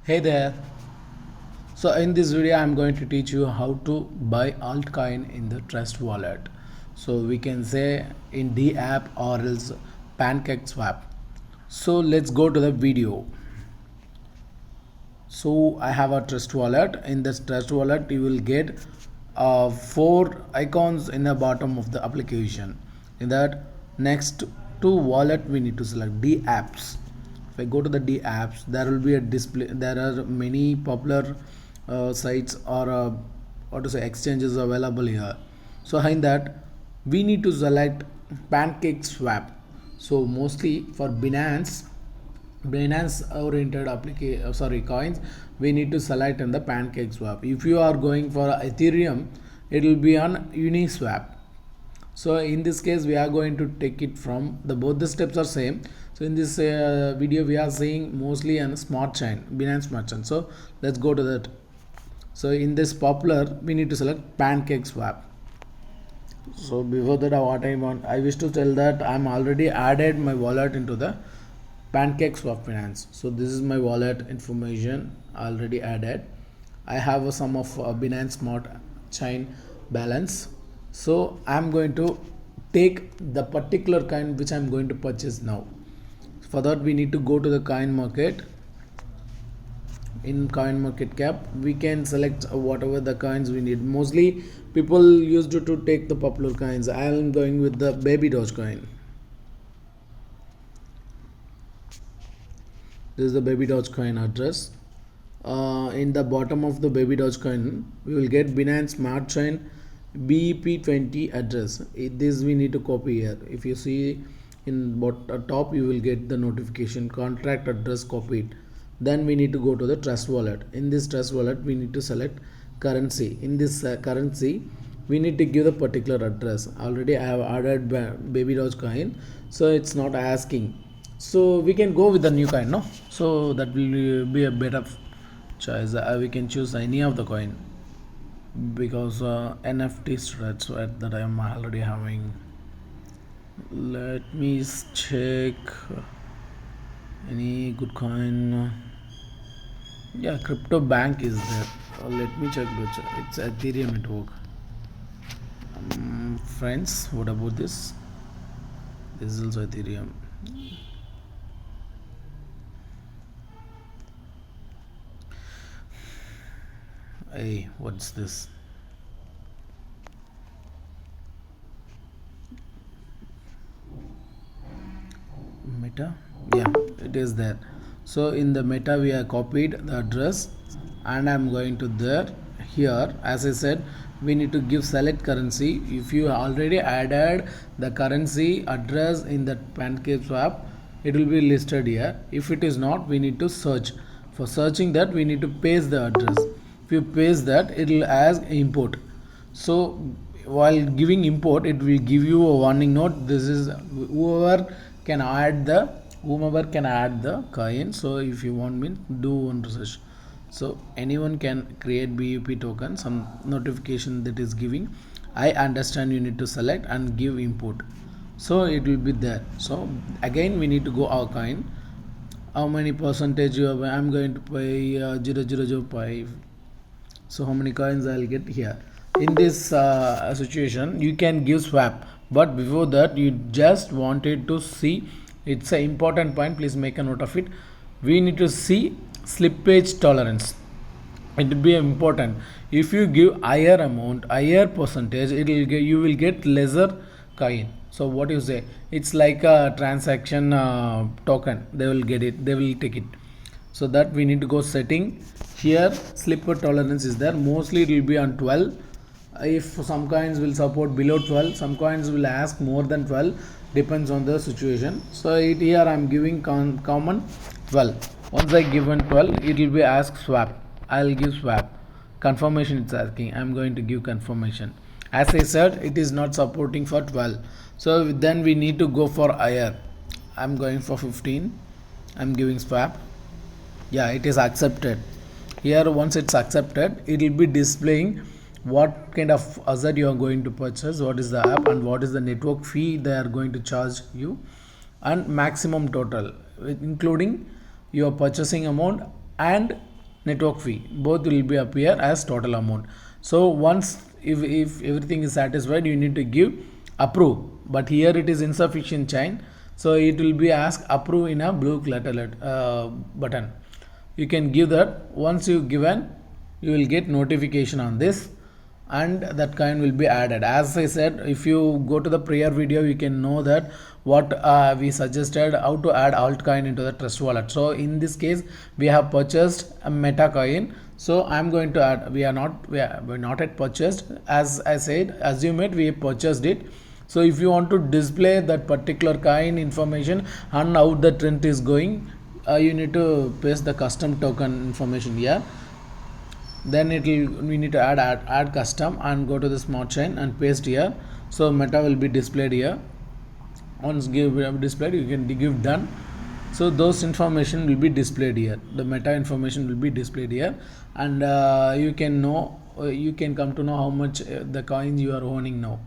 Hey there. So in this video I'm going to teach you how to buy altcoin in the Trust wallet. So we can say in D app or else PancakeSwap. So let's go to the video. So I have a Trust wallet. In this Trust wallet you will get four icons in the bottom of the application. In that next to wallet we need to select D apps. If I go to the D apps, there will be a display. There are many popular sites or what to say exchanges available here. So in that we need to select PancakeSwap. So mostly for Binance oriented application coins, we need to select in the PancakeSwap. If you are going for Ethereum, it will be on Uniswap. So in this case we are going to take it from the both the steps are same. So in this video we are seeing mostly on smart chain, Binance smart chain. So let's go to that. So in this popular we need to select PancakeSwap. So before that what I wish to tell that I'm already added my wallet into the PancakeSwap Finance. So this is my wallet information already added. I have a sum of Binance smart chain balance. So I'm going to take the particular coin which I'm going to purchase now. For that we need to go to the coin market. In coin market cap we can select whatever the coins we need. Mostly people used to take the popular coins. I am going with the baby Dogecoin. This is the baby Dogecoin address. In the bottom of the baby Dogecoin we will get Binance smart chain BEP20 address. This we need to copy here. If you see in top you will get the notification contract address copied. Then we need to go to the Trust wallet. In this Trust wallet we need to select currency. In this currency we need to give the particular address. Already I have added baby Dogecoin, so it's not asking. So we can go with the new coin, no? So that will be a better choice. We can choose any of the coin because NFT threads at that I am already having. Let me check any good coin. Yeah, crypto bank is there. Let me check which it's Ethereum network. Friends, what about this? This is also Ethereum. Hey, what's this? Meta? Yeah, it is there. So in the meta we have copied the address and I'm going to there. Here as I said we need to give select currency. If you already added the currency address in the PancakeSwap, it will be listed here. If it is not, we need to search. For searching that we need to paste the address. If you paste that, it will ask import. So while giving import it will give you a warning note. This is whomever can add the coin. So if you want me do one research, so anyone can create BUP token. Some notification that is giving I understand you need to select and give input, so it will be there. So again we need to go our coin, how many percentage you have. I'm going to pay 0.005. So how many coins I'll get here. In this situation you can give swap, but before that you just wanted to see, it's an important point, please make a note of it. We need to see slippage tolerance. It will be important. If you give higher amount, higher percentage, it will get, you will get lesser coin. So what you say, it's like a transaction token, they will get it, they will take it. So that we need to go setting. Here slipper tolerance is there, mostly it will be on 12. If some coins will support below 12, some coins will ask more than 12, depends on the situation. So here I'm giving common 12. Once I given 12, it will be ask swap. I'll give swap. Confirmation it's asking, I'm going to give confirmation. As I said, it is not supporting for 12, so then we need to go for higher. I'm going for 15. I'm giving swap. Yeah, it is accepted. Here once it's accepted, it will be displaying what kind of asset you are going to purchase, what is the app, and what is the network fee they are going to charge you, and maximum total including your purchasing amount and network fee, both will be appear as total amount. So once if everything is satisfied, you need to give approve, but here it is insufficient chain, so it will be asked approve in a blue letter button. You can give that. Once you given, you will get notification on this, and that coin will be added. As I said, if you go to the prior video, you can know that what we suggested how to add altcoin into the trust wallet. So in this case, we have purchased a meta coin, so I'm going to add. We're not yet purchased. As I said, assume it, we purchased it. So if you want to display that particular coin information and how the trend is going, you need to paste the custom token information here. Then we need to add custom and go to the smart chain and paste here. So meta will be displayed here. Once displayed, you can give done. So those information will be displayed here. The meta information will be displayed here, and you can know, you can come to know how much the coins you are owning now.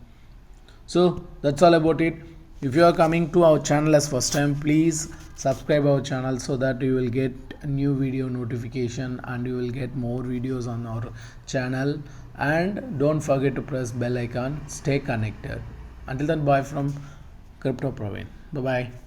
So that's all about it. If you are coming to our channel as first time, please subscribe our channel so that you will get a new video notification and you will get more videos on our channel. And don't forget to press bell icon. Stay connected. Until then, bye from Crypto Praveen. Bye bye.